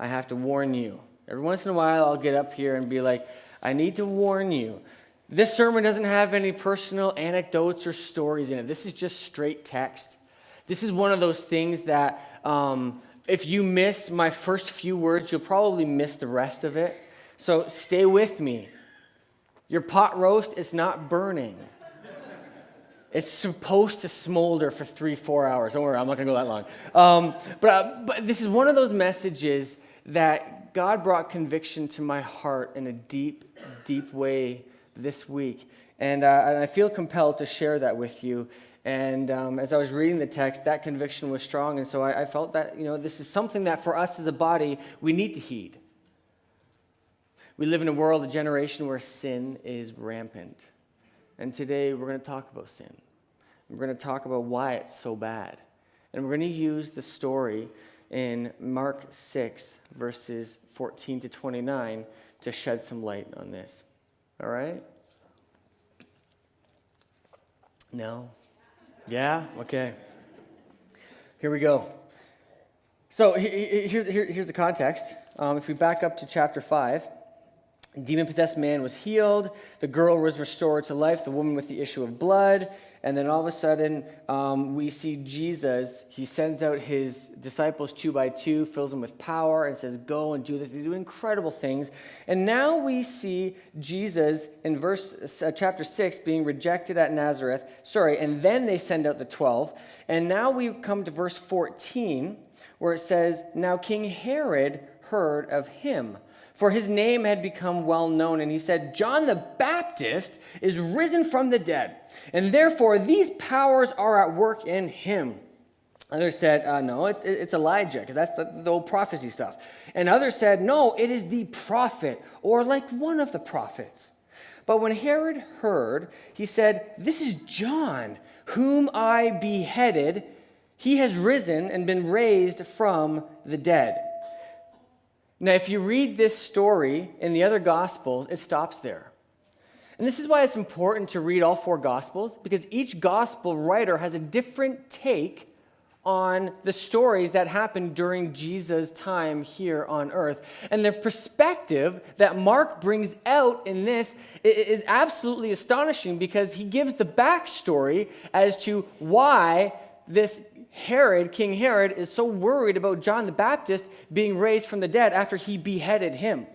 I have to warn you. Every once in a while, I'll get up here and be like, I need to warn you. This sermon doesn't have any personal anecdotes or stories in it. This is just straight text. This is one of those things that if you miss my first few words, you'll probably miss the rest of it. So stay with me. Your pot roast is not burning. It's supposed to smolder for 3-4 hours. Don't worry, I'm not going to go that long. But this is one of those messages that God brought conviction to my heart in a deep, deep way this week. And I feel compelled to share that with you. And as I was reading the text, that conviction was strong. And so I felt that, this is something that for us as a body, we need to heed. We live in a world, a generation where sin is rampant. And today we're going to talk about sin. We're going to talk about why it's so bad. And we're going to use the story in Mark 6, verses 14 to 29 to shed some light on this. All right? No? Yeah? Okay. Here we go. So here's the context. If we back up to chapter 5, a demon-possessed man was healed. The girl was restored to life, the woman with the issue of blood. And then all of a sudden, we see Jesus. He sends out his disciples 2 by 2, fills them with power, and says, go and do this. They do incredible things. And now we see Jesus in chapter 6 being rejected at Nazareth. And then they send out the 12. And now we come to verse 14, where it says, now King Herod heard of him, for his name had become well known, and he said, John the Baptist is risen from the dead, and therefore these powers are at work in him. Others said, no, it's Elijah, because that's the old prophecy stuff. And others said, no, it is the prophet, or like one of the prophets. But when Herod heard, he said, this is John, whom I beheaded. He has risen and been raised from the dead. Now, if you read this story in the other Gospels, it stops there. And this is why it's important to read all 4 Gospels, because each Gospel writer has a different take on the stories that happened during Jesus' time here on earth. And the perspective that Mark brings out in this is absolutely astonishing, because he gives the backstory as to why this King Herod, is so worried about John the Baptist being raised from the dead after he beheaded him.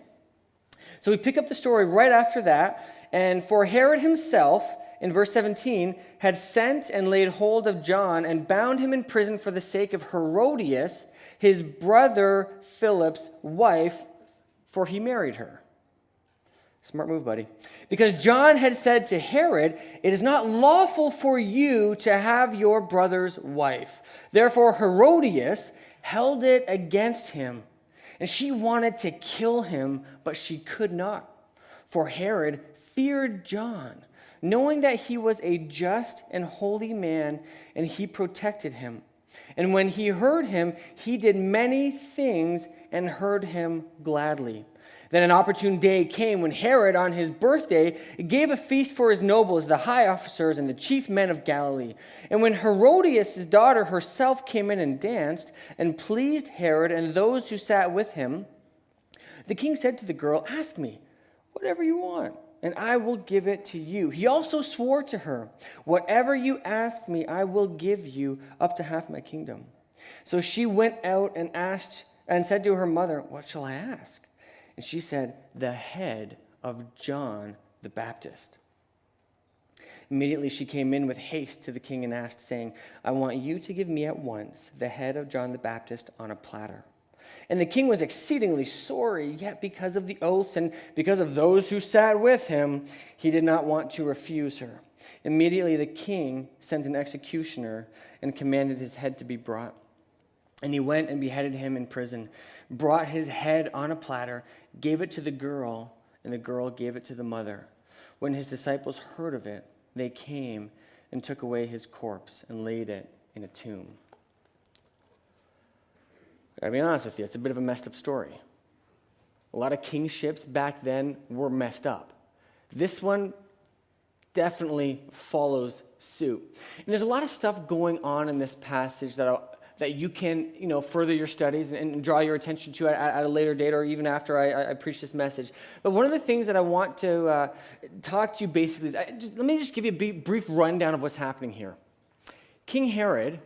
So we pick up the story right after that. And for Herod himself, in verse 17, had sent and laid hold of John and bound him in prison for the sake of Herodias, his brother Philip's wife, for he married her. Smart move, buddy. Because John had said to Herod, it is not lawful for you to have your brother's wife. Therefore Herodias held it against him, and she wanted to kill him, but she could not. For Herod feared John, knowing that he was a just and holy man, and he protected him. And when he heard him, he did many things and heard him gladly. Then an opportune day came when Herod, on his birthday, gave a feast for his nobles, the high officers, and the chief men of Galilee. And when Herodias, his daughter herself, came in and danced, and pleased Herod and those who sat with him, the king said to the girl, ask me whatever you want, and I will give it to you. He also swore to her, whatever you ask me, I will give you up to half my kingdom. So she went out and asked, and said to her mother, what shall I ask? And she said, the head of John the Baptist. Immediately she came in with haste to the king and asked, saying, I want you to give me at once the head of John the Baptist on a platter. And the king was exceedingly sorry, yet because of the oaths and because of those who sat with him, he did not want to refuse her. Immediately the king sent an executioner and commanded his head to be brought. And he went and beheaded him in prison, brought his head on a platter, gave it to the girl, and the girl gave it to the mother. When his disciples heard of it, they came and took away his corpse and laid it in a tomb. I gotta be honest with you, it's a bit of a messed up story. A lot of kingships back then were messed up. This one definitely follows suit. And there's a lot of stuff going on in this passage that that you can, further your studies and draw your attention to at a later date or even after I preach this message. But one of the things that I want to talk to you basically is, let me just give you a brief rundown of what's happening here. King Herod,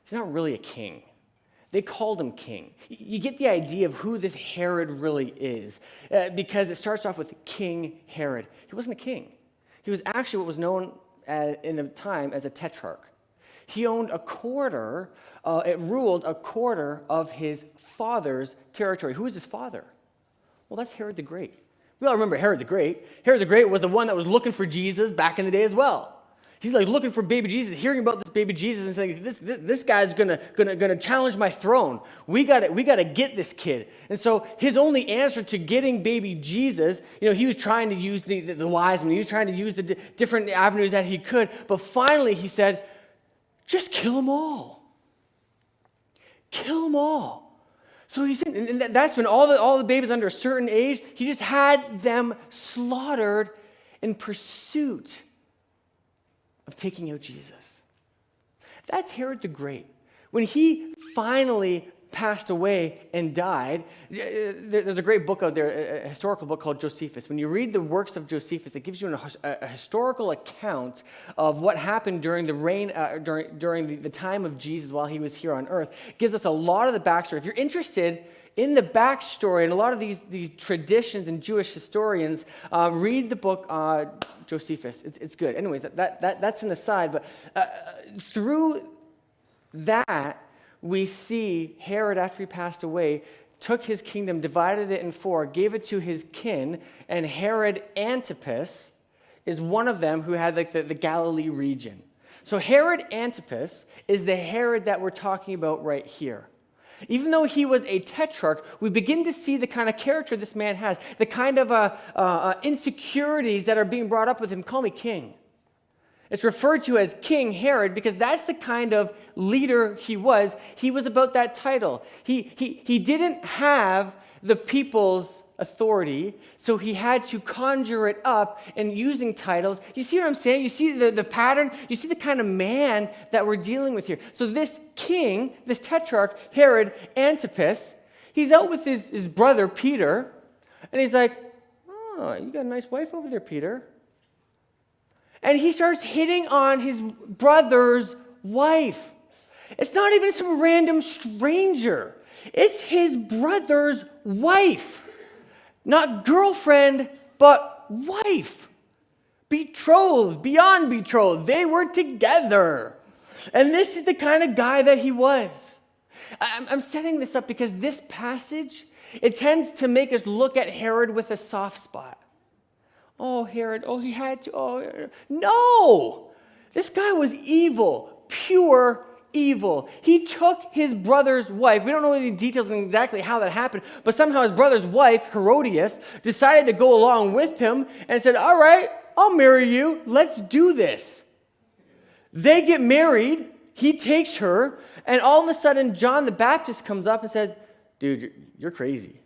he's not really a king. They called him king. You get the idea of who this Herod really is because it starts off with King Herod. He wasn't a king. He was actually what was known in the time as a tetrarch. He owned it ruled a quarter of his father's territory. Who is his father? Well, that's Herod the Great. We all remember Herod the Great. Herod the Great was the one that was looking for Jesus back in the day as well. He's like looking for baby Jesus, hearing about this baby Jesus and saying, this guy's gonna challenge my throne. We gotta get this kid. And so his only answer to getting baby Jesus, he was trying to use the wise men. He was trying to use the different avenues that he could. But finally he said, just kill them all. Kill them all. So he said, and that's when all the babies under a certain age, he just had them slaughtered in pursuit of taking out Jesus. That's Herod the Great. When he finally passed away and died, there's a great book out there, a historical book called Josephus. When you read the works of Josephus, it gives you a historical account of what happened during the reign, during the time of Jesus while he was here on earth. It gives us a lot of the backstory. If you're interested in the backstory and a lot of these traditions and Jewish historians, read the book Josephus. It's good. Anyways, that's an aside. But through that, we see Herod, after he passed away, took his kingdom, divided it in four, gave it to his kin, and Herod Antipas is one of them who had the Galilee region. So Herod Antipas is the Herod that we're talking about right here. Even though he was a tetrarch, we begin to see the kind of character this man has, the kind of insecurities that are being brought up with him. Call me king. It's referred to as King Herod because that's the kind of leader he was. He was about that title. He didn't have the people's authority, so he had to conjure it up and using titles. You see what I'm saying? You see the pattern? You see the kind of man that we're dealing with here. So this king, this tetrarch, Herod Antipas, he's out with his brother Peter, and he's like, oh, you got a nice wife over there, Peter. And he starts hitting on his brother's wife. It's not even some random stranger. It's his brother's wife. Not girlfriend, but wife. Betrothed, beyond betrothed. They were together. And this is the kind of guy that he was. I'm setting this up because this passage, it tends to make us look at Herod with a soft spot. Oh, Herod, he had to, no! This guy was evil, pure evil. He took his brother's wife. We don't know any details on exactly how that happened, but somehow his brother's wife, Herodias, decided to go along with him and said, all right, I'll marry you. Let's do this. They get married. He takes her, and all of a sudden, John the Baptist comes up and says, dude, you're crazy.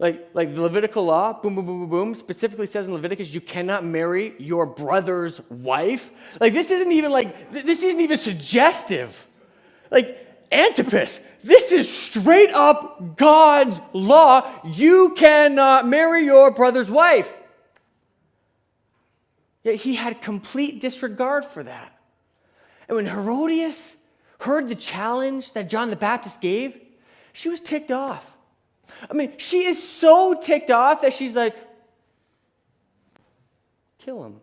Like the Levitical law, boom, boom, boom, boom, boom, specifically says in Leviticus, you cannot marry your brother's wife. This isn't even suggestive. Antipas, this is straight up God's law. You cannot marry your brother's wife. Yet he had complete disregard for that. And when Herodias heard the challenge that John the Baptist gave, she was ticked off. She is so ticked off that she's like, kill him.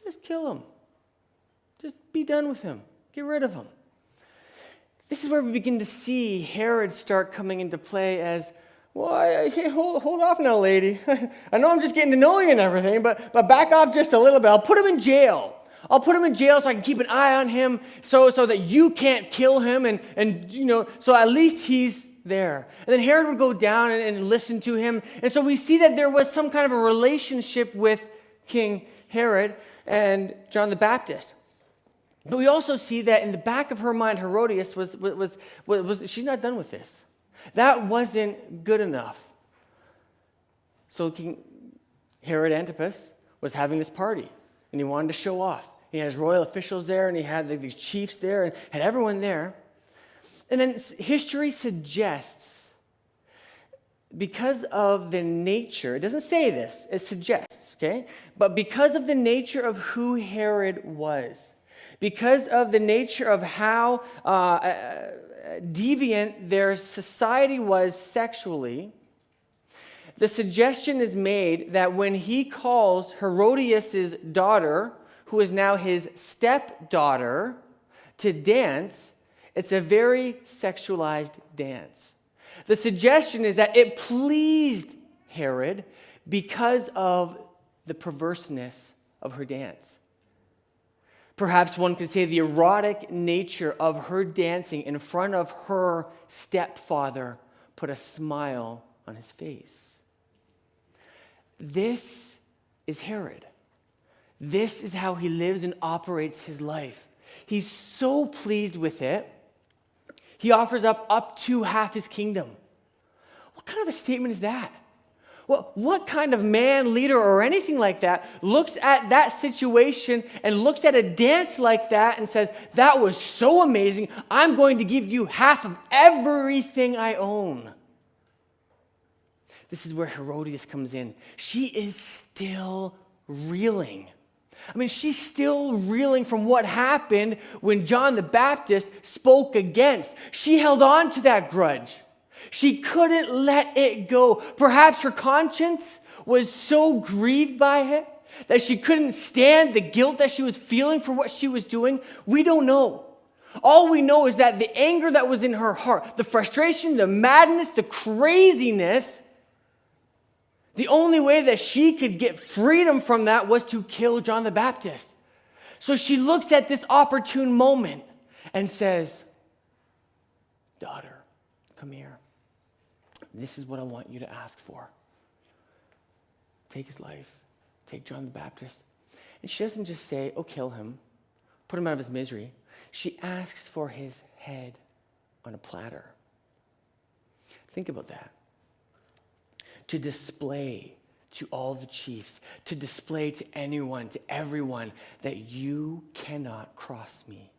Just kill him. Just be done with him. Get rid of him. This is where we begin to see Herod start coming into play as, well, hold off now, lady. I know I'm just getting to know you and everything, but back off just a little bit. I'll put him in jail. I'll put him in jail so I can keep an eye on him so that you can't kill him and so at least he's there. And then Herod would go down and listen to him. And so we see that there was some kind of a relationship with King Herod and John the Baptist. But we also see that in the back of her mind, Herodias was she's not done with this. That wasn't good enough. So King Herod Antipas was having this party, and he wanted to show off. He had his royal officials there, and he had these chiefs there, and had everyone there. And then history suggests, because of the nature, it doesn't say this, it suggests, okay? But because of the nature of who Herod was, because of the nature of how deviant their society was sexually, the suggestion is made that when he calls Herodias' daughter, who is now his stepdaughter, to dance, it's a very sexualized dance. The suggestion is that it pleased Herod because of the perverseness of her dance. Perhaps one could say the erotic nature of her dancing in front of her stepfather put a smile on his face. This is Herod. This is how he lives and operates his life. He's so pleased with it, he offers up to half his kingdom. What kind of a statement is that? Well, what kind of man, leader, or anything like that looks at that situation and looks at a dance like that and says, that was so amazing, I'm going to give you half of everything I own? This is where Herodias comes in. She is still reeling. I mean, she's still reeling from what happened when John the Baptist spoke against. She held on to that grudge. She couldn't let it go. Perhaps her conscience was so grieved by it that she couldn't stand the guilt that she was feeling for what she was doing. We don't know. All we know is that the anger that was in her heart, the frustration, the madness, the craziness, the only way that she could get freedom from that was to kill John the Baptist. So she looks at this opportune moment and says, daughter, come here. This is what I want you to ask for. Take his life. Take John the Baptist. And she doesn't just say, oh, kill him. Put him out of his misery. She asks for his head on a platter. Think about that. To display to all the chiefs, to display to anyone, to everyone, that you cannot cross me.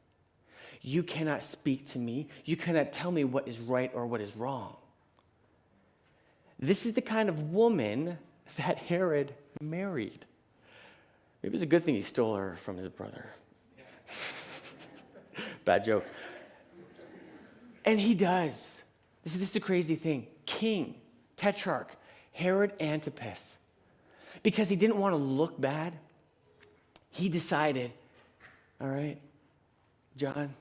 You cannot speak to me. You cannot tell me what is right or what is wrong. This is the kind of woman that Herod married. Maybe it's a good thing he stole her from his brother. Bad joke. And he does. This is the crazy thing. King, Tetrarch, Herod Antipas, because he didn't want to look bad, he decided, all right, John,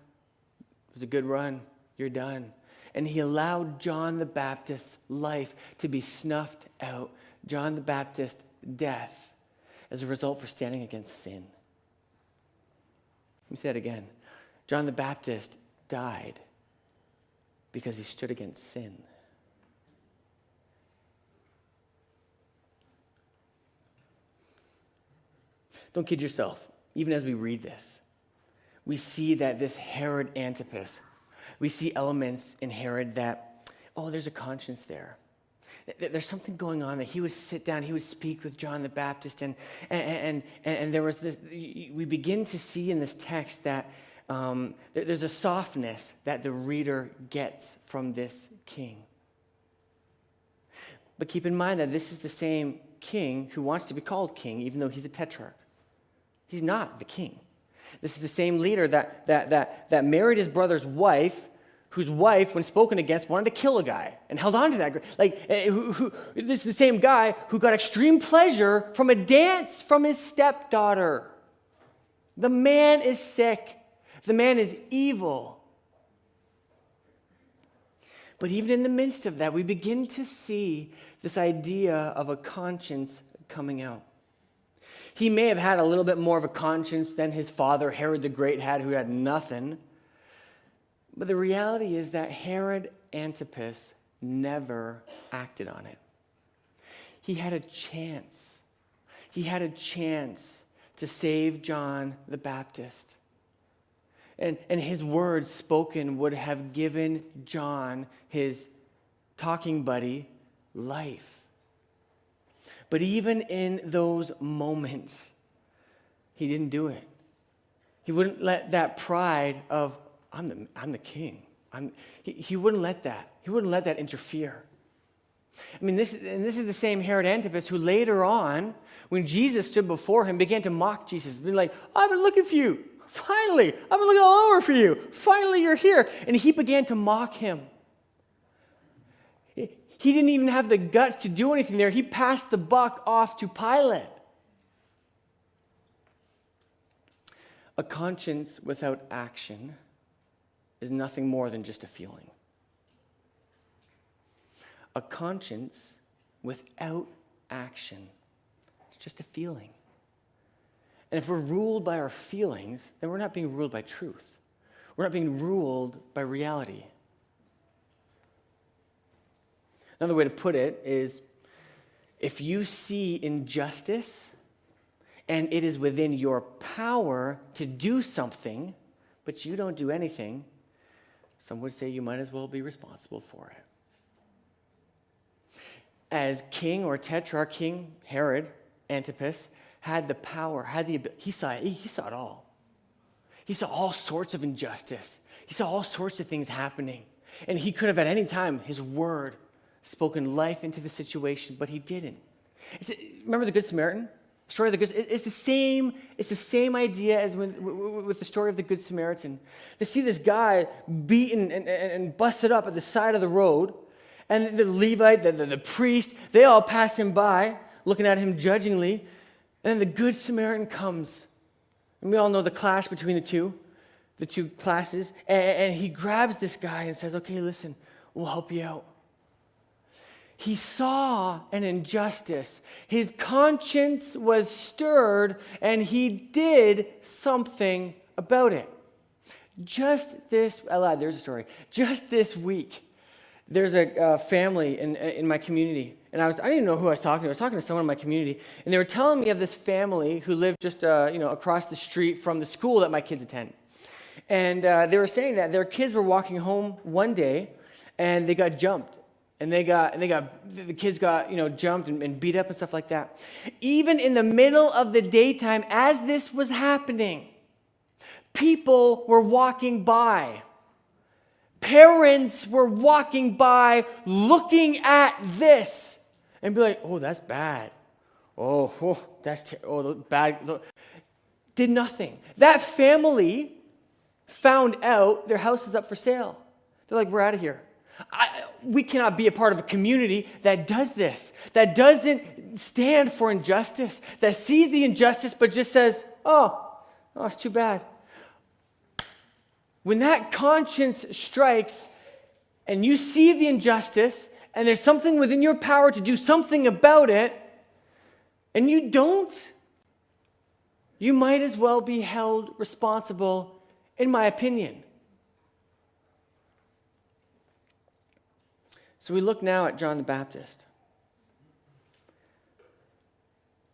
it was a good run. You're done. And he allowed John the Baptist's life to be snuffed out. John the Baptist's death as a result for standing against sin. Let me say that again. John the Baptist died because he stood against sin. Don't kid yourself. Even as we read this, we see that this Herod Antipas, we see elements in Herod that, oh, there's a conscience there. There's something going on there. He would sit down, he would speak with John the Baptist, and there was this, we begin to see in this text that there's a softness that the reader gets from this king. But keep in mind that this is the same king who wants to be called king, even though he's a tetrarch. He's not the king. This is the same leader that married his brother's wife, whose wife, when spoken against, wanted to kill a guy and held on to that. This is the same guy who got extreme pleasure from a dance from his stepdaughter. The man is sick. The man is evil. But even in the midst of that, we begin to see this idea of a conscience coming out. He may have had a little bit more of a conscience than his father, Herod the Great, had, who had nothing. But the reality is that Herod Antipas never acted on it. He had a chance. He had a chance to save John the Baptist. And his words spoken would have given John, his talking buddy, life. But even in those moments, he didn't do it. He wouldn't let that pride of, I'm the king. He wouldn't let that. He wouldn't let that interfere. I mean, this is the same Herod Antipas who later on, when Jesus stood before him, began to mock Jesus, being like, I've been looking for you. Finally, I've been looking all over for you. Finally, you're here. And he began to mock him. He didn't even have the guts to do anything there. He passed the buck off to Pilate. A conscience without action is nothing more than just a feeling. A conscience without action is just a feeling. And if we're ruled by our feelings, then we're not being ruled by truth. We're not being ruled by reality. Another way to put it is, if you see injustice and it is within your power to do something, but you don't do anything, some would say you might as well be responsible for it. As king or tetrarch King Herod Antipas had the power, he saw it all. He saw all sorts of injustice. He saw all sorts of things happening. And he could have at any time, his word, spoken life into the situation, but he didn't. Remember the Good Samaritan? The story of the Good. It's the same idea as with the story of the Good Samaritan. They see this guy beaten and busted up at the side of the road, and the Levite, the priest, they all pass him by, looking at him judgingly, and then the Good Samaritan comes. And we all know the clash between the two classes, and he grabs this guy and says, okay, listen, we'll help you out. He saw an injustice. His conscience was stirred, and he did something about it. There's a story. Just this week, there's a family in my community, and I didn't know who I was talking to. I was talking to someone in my community, and they were telling me of this family who lived just across the street from the school that my kids attend. And they were saying that their kids were walking home one day, and they got jumped. And the kids got jumped and beat up and stuff like that. Even in the middle of the daytime, as this was happening, people were walking by. Parents were walking by, looking at this, and be like, "Oh, that's bad. That's bad." Did nothing. That family found out their house is up for sale. They're like, "We're out of here." We cannot be a part of a community that does this, that doesn't stand for injustice, that sees the injustice but just says, oh, it's too bad. When that conscience strikes and you see the injustice and there's something within your power to do something about it, and you don't, you might as well be held responsible, in my opinion. So we look now at John the Baptist.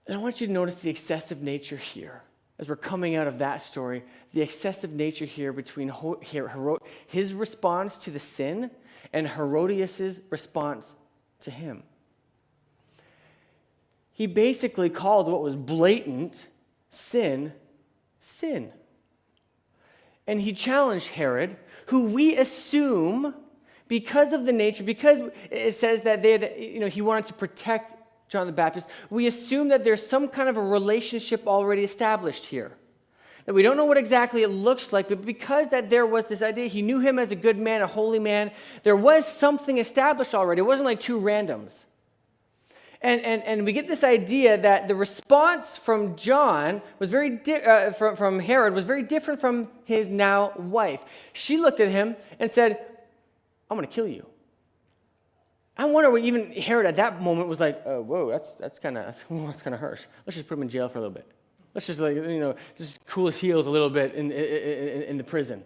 And I want you to notice the excessive nature here. As we're coming out of that story, the excessive nature here between his response to the sin and Herodias' response to him. He basically called what was blatant sin, sin. And he challenged Herod, who we assume, because of the nature, because it says that he wanted to protect John the Baptist, we assume that there's some kind of a relationship already established here. That we don't know what exactly it looks like, but because that there was this idea, he knew him as a good man, a holy man, there was something established already. It wasn't like two randoms. And we get this idea that the response from John was from Herod was very different from his now wife. She looked at him and said, I'm going to kill you. I wonder what even Herod at that moment was like, oh, whoa, that's kind of harsh. Let's just put him in jail for a little bit. Let's just just cool his heels a little bit in the prison.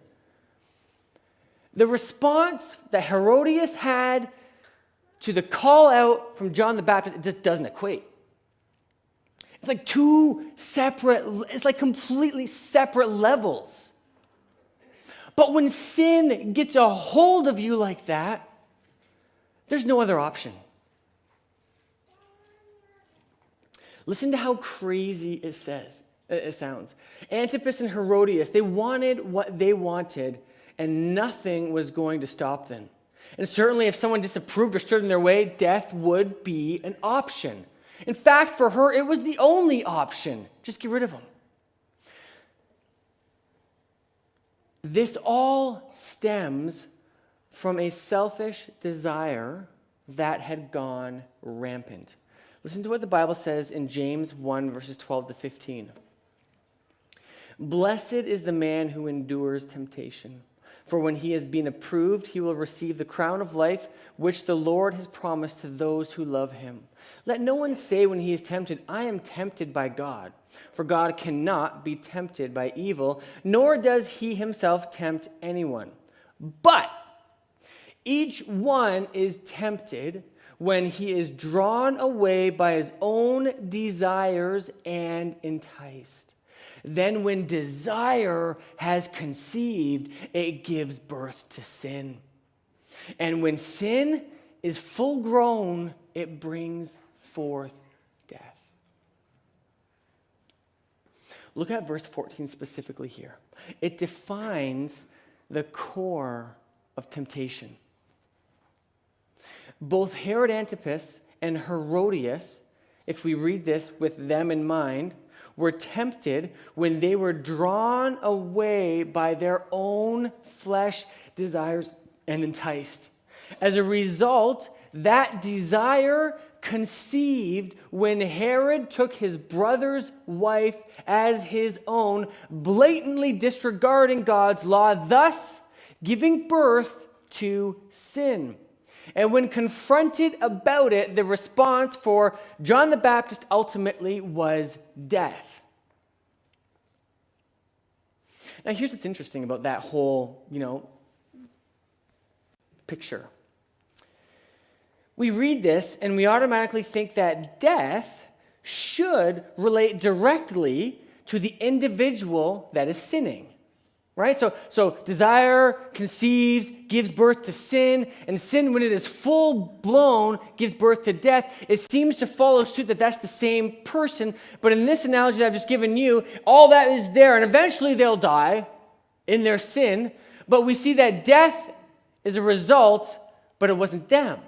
The response that Herodias had to the call out from John the Baptist, it just doesn't equate. It's like it's like completely separate levels. But when sin gets a hold of you like that, there's no other option. Listen to how crazy it says. it sounds. Antipas and Herodias, they wanted what they wanted, and nothing was going to stop them. And certainly if someone disapproved or stood in their way, death would be an option. In fact, for her, it was the only option. Just get rid of them. This all stems from a selfish desire that had gone rampant. Listen to what the Bible says in James 1, verses 12 to 15. Blessed is the man who endures temptation, for when he has been approved, he will receive the crown of life which the Lord has promised to those who love him. Let no one say when he is tempted, I am tempted by God. For God cannot be tempted by evil, nor does he himself tempt anyone. But each one is tempted when he is drawn away by his own desires and enticed. Then when desire has conceived, it gives birth to sin. And when sin is full grown, it brings forth death. Look at verse 14 specifically here. It defines the core of temptation. Both Herod Antipas and Herodias, if we read this with them in mind, were tempted when they were drawn away by their own flesh desires and enticed. As a result, that desire conceived when Herod took his brother's wife as his own, blatantly disregarding God's law, thus giving birth to sin. And when confronted about it, the response for John the Baptist ultimately was death. Now, here's what's interesting about that whole, picture. We read this and we automatically think that death should relate directly to the individual that is sinning. Right? So desire conceives, gives birth to sin, and sin, when it is full blown, gives birth to death. It seems to follow suit that that's the same person, but in this analogy that I've just given you, all that is there, and eventually they'll die in their sin, but we see that death is a result, but it wasn't them.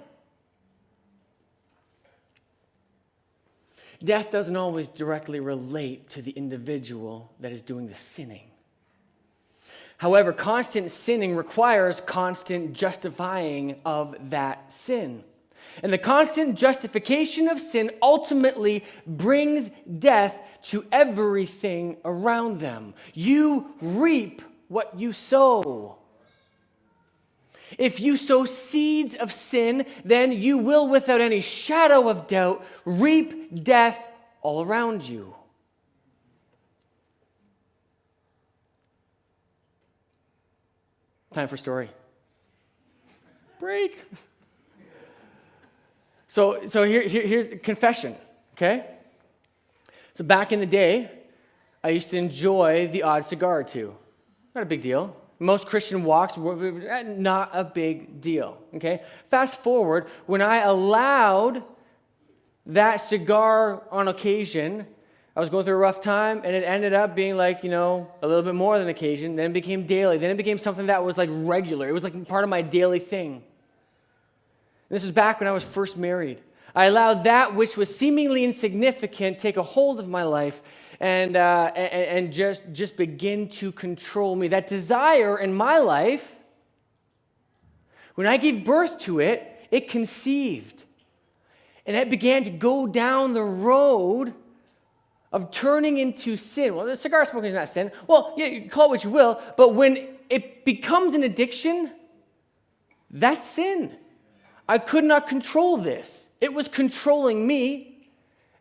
Death doesn't always directly relate to the individual that is doing the sinning. However, constant sinning requires constant justifying of that sin. And the constant justification of sin ultimately brings death to everything around them. You reap what you sow. If you sow seeds of sin, then you will, without any shadow of doubt, reap death all around you. Time for story. Break. So here's confession, okay? So back in the day, I used to enjoy the odd cigar or two. Not a big deal. Most Christian walks, not a big deal, okay? Fast forward, when I allowed that cigar on occasion, I was going through a rough time, and it ended up being like, a little bit more than occasion. Then it became daily. Then it became something that was like regular. It was like part of my daily thing. And this was back when I was first married. I allowed that which was seemingly insignificant take a hold of my life and just begin to control me. That desire in my life, when I gave birth to it, it conceived. And it began to go down the road of turning into sin. Well, the cigar smoking is not sin. Well, yeah, you call it what you will, but when it becomes an addiction, that's sin. I could not control this. It was controlling me,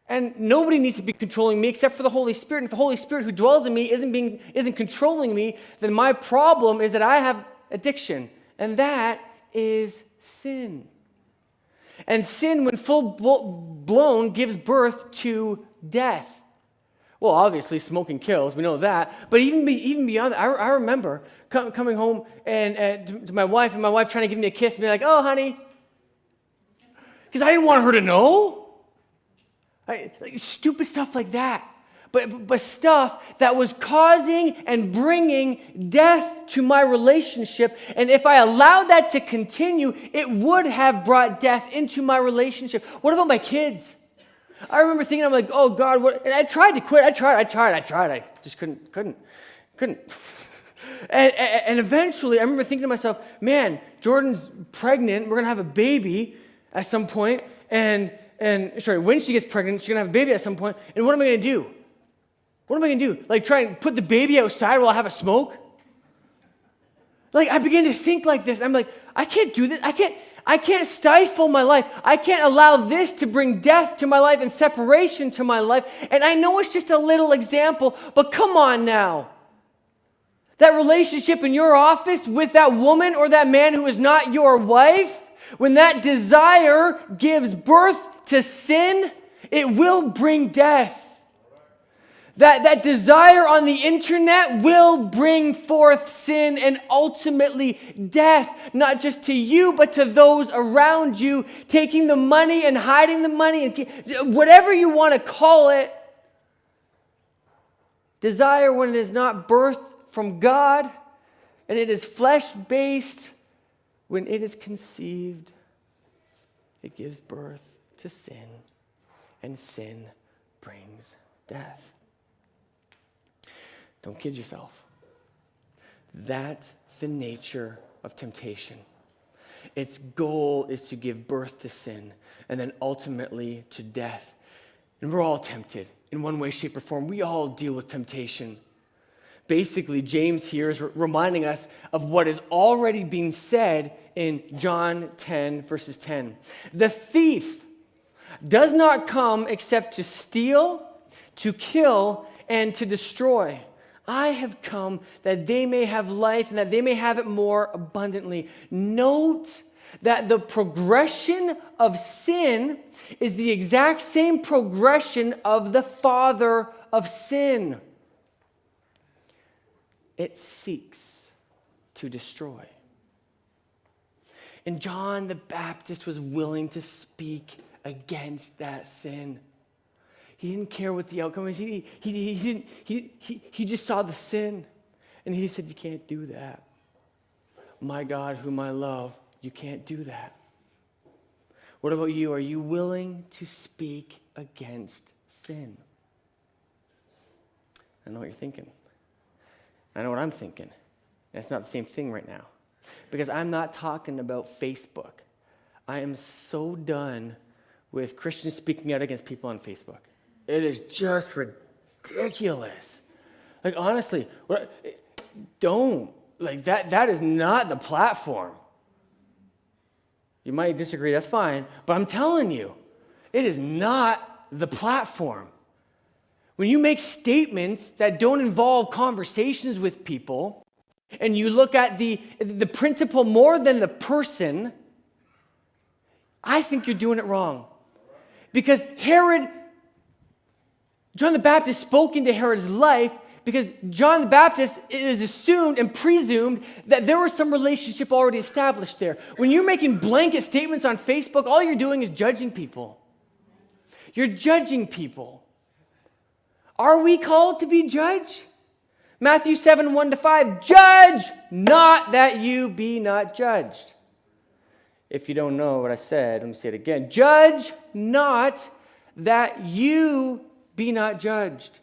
and nobody needs to be controlling me except for the Holy Spirit. And if the Holy Spirit who dwells in me isn't controlling me, then my problem is that I have addiction, and that is sin. And sin, when full blown, gives birth to death. Well, obviously, smoking kills. We know that. But even beyond that, I remember coming home and to my wife, and my wife trying to give me a kiss and be like, "Oh, honey," because I didn't want her to know. Stupid stuff like that. but stuff that was causing and bringing death to my relationship. And if I allowed that to continue, it would have brought death into my relationship. What about my kids? I remember thinking, I'm like, oh God, what? And I tried to quit. I tried. I just couldn't. And eventually, I remember thinking to myself, man, Jordan's pregnant. We're going to have a baby at some point. And when she gets pregnant, she's going to have a baby at some point. And what am I going to do? What am I going to do? Like try and put the baby outside while I have a smoke? Like I began to think like this. I'm like, I can't do this. I can't stifle my life. I can't allow this to bring death to my life and separation to my life. And I know it's just a little example, but come on now. That relationship in your office with that woman or that man who is not your wife, when that desire gives birth to sin, it will bring death. That desire on the internet will bring forth sin and ultimately death, not just to you, but to those around you, taking the money and hiding the money, and whatever you want to call it. Desire, when it is not birthed from God, and it is flesh-based, when it is conceived, it gives birth to sin, and sin brings death. Don't kid yourself. That's the nature of temptation. Its goal is to give birth to sin and then ultimately to death. And we're all tempted in one way, shape, or form. We all deal with temptation. Basically, James here is reminding us of what is already being said in John 10, verses 10. The thief does not come except to steal, to kill, and to destroy. I have come that they may have life and that they may have it more abundantly. Note that the progression of sin is the exact same progression of the father of sin. It seeks to destroy. And John the Baptist was willing to speak against that sin. He didn't care what the outcome was. He just saw the sin. And he said, you can't do that. My God, whom I love, you can't do that. What about you? Are you willing to speak against sin? I know what you're thinking. I know what I'm thinking. And it's not the same thing right now. Because I'm not talking about Facebook. I am so done with Christians speaking out against people on Facebook. It is just ridiculous. Like, honestly, don't. Like, that is not the platform. You might disagree, that's fine. But I'm telling you, it is not the platform. When you make statements that don't involve conversations with people, and you look at the principle more than the person, I think you're doing it wrong. Because John the Baptist spoke into Herod's life because John the Baptist is assumed and presumed that there was some relationship already established there. When you're making blanket statements on Facebook, all you're doing is judging people. You're judging people. Are we called to be judged? Matthew 7, 1-5, judge not that you be not judged. If you don't know what I said, let me say it again. Judge not that you be not judged.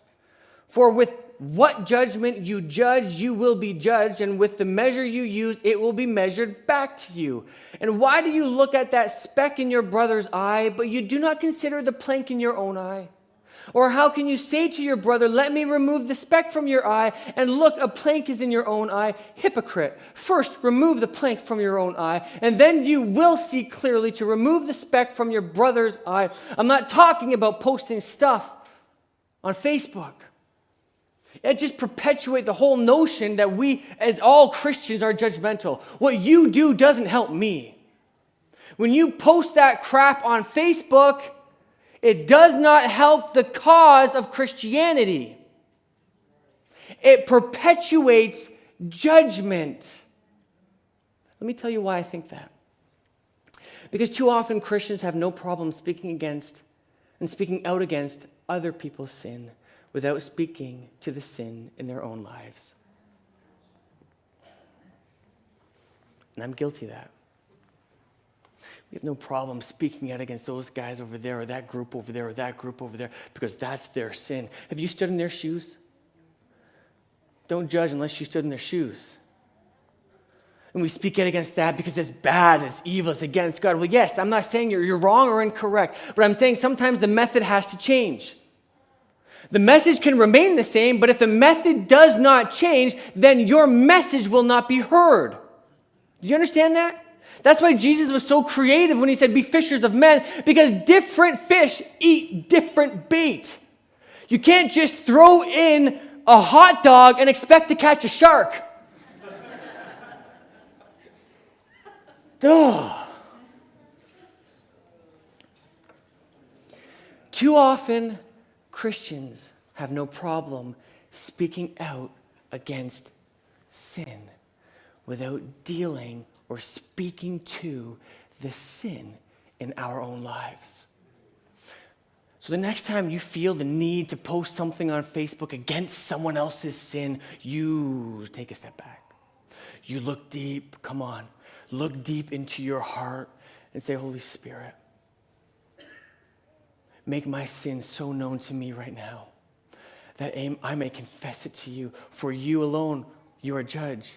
For with what judgment you judge, you will be judged, and with the measure you use, it will be measured back to you. And why do you look at that speck in your brother's eye, but you do not consider the plank in your own eye? Or how can you say to your brother, let me remove the speck from your eye, and look, a plank is in your own eye? Hypocrite, first remove the plank from your own eye, and then you will see clearly to remove the speck from your brother's eye. I'm not talking about posting stuff on Facebook. It just perpetuates the whole notion that we, as all Christians, are judgmental. What you do doesn't help me. When you post that crap on Facebook, it does not help the cause of Christianity. It perpetuates judgment. Let me tell you why I think that. Because too often Christians have no problem speaking against and speaking out against other people's sin without speaking to the sin in their own lives. And I'm guilty of that. We have no problem speaking out against those guys over there, or that group over there, or that group over there, because that's their sin. Have you stood in their shoes? Don't judge unless you stood in their shoes. And we speak out against that because it's bad, it's evil, it's against God. Well, yes, I'm not saying you're wrong or incorrect, but I'm saying sometimes the method has to change. The message can remain the same, but if the method does not change, then your message will not be heard. Do you understand that? That's why Jesus was so creative when he said, be fishers of men, because different fish eat different bait. You can't just throw in a hot dog and expect to catch a shark. Duh. Too often, Christians have no problem speaking out against sin without dealing or speaking to the sin in our own lives. So the next time you feel the need to post something on Facebook against someone else's sin, you take a step back. You look deep, come on, look deep into your heart and say, Holy Spirit, make my sin so known to me right now that I may confess it to you. For you alone, you are judge.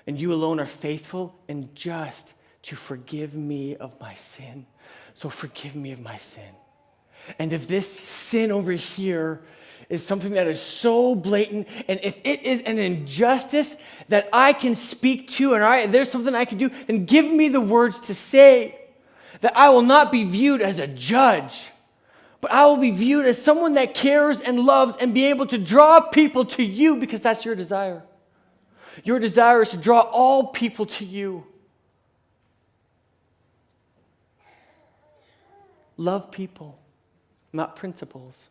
And you alone are faithful and just to forgive me of my sin. So forgive me of my sin. And if this sin over here is something that is so blatant, and if it is an injustice that I can speak to, and there's something I can do, then give me the words to say, that I will not be viewed as a judge, but I will be viewed as someone that cares and loves and be able to draw people to you, because that's your desire. Your desire is to draw all people to you. Love people, not principles.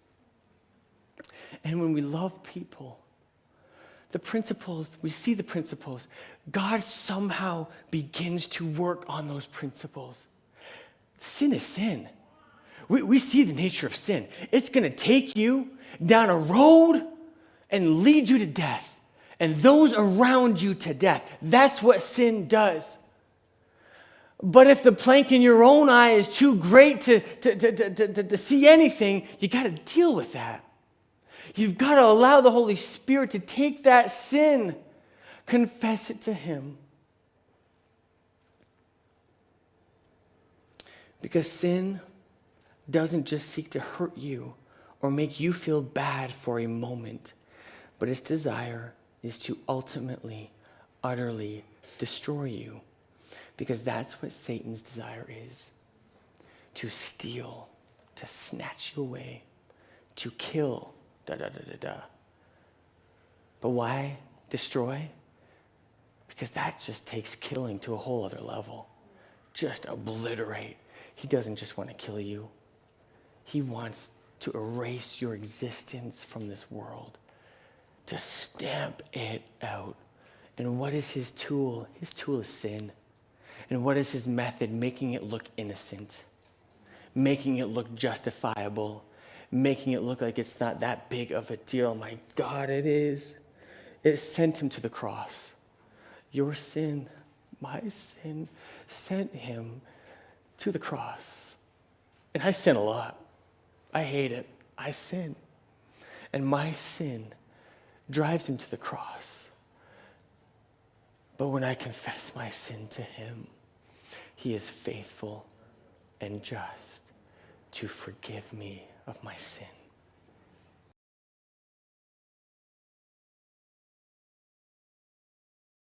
And when we love people, the principles, we see the principles. God somehow begins to work on those principles. Sin is sin. We see the nature of sin. It's going to take you down a road and lead you to death. And those around you to death. That's what sin does. But if the plank in your own eye is too great to see anything, you got to deal with that. You've got to allow the Holy Spirit to take that sin, confess it to Him. Because sin doesn't just seek to hurt you or make you feel bad for a moment, but its desire is to ultimately, utterly destroy you. Because that's what Satan's desire is. To steal, to snatch you away, to kill, But why destroy? Because that just takes killing to a whole other level. Just obliterate. He doesn't just want to kill you. He wants to erase your existence from this world. To stamp it out. And what is his tool? His tool is sin. And what is his method? Making it look innocent. Making it look justifiable. Making it look like it's not that big of a deal. My God, it is. It sent him to the cross. Your sin, my sin, sent him to the cross. And I sin a lot. I hate it. I sin. And my sin drives him to the cross. But when I confess my sin to him, he is faithful and just to forgive me of my sin.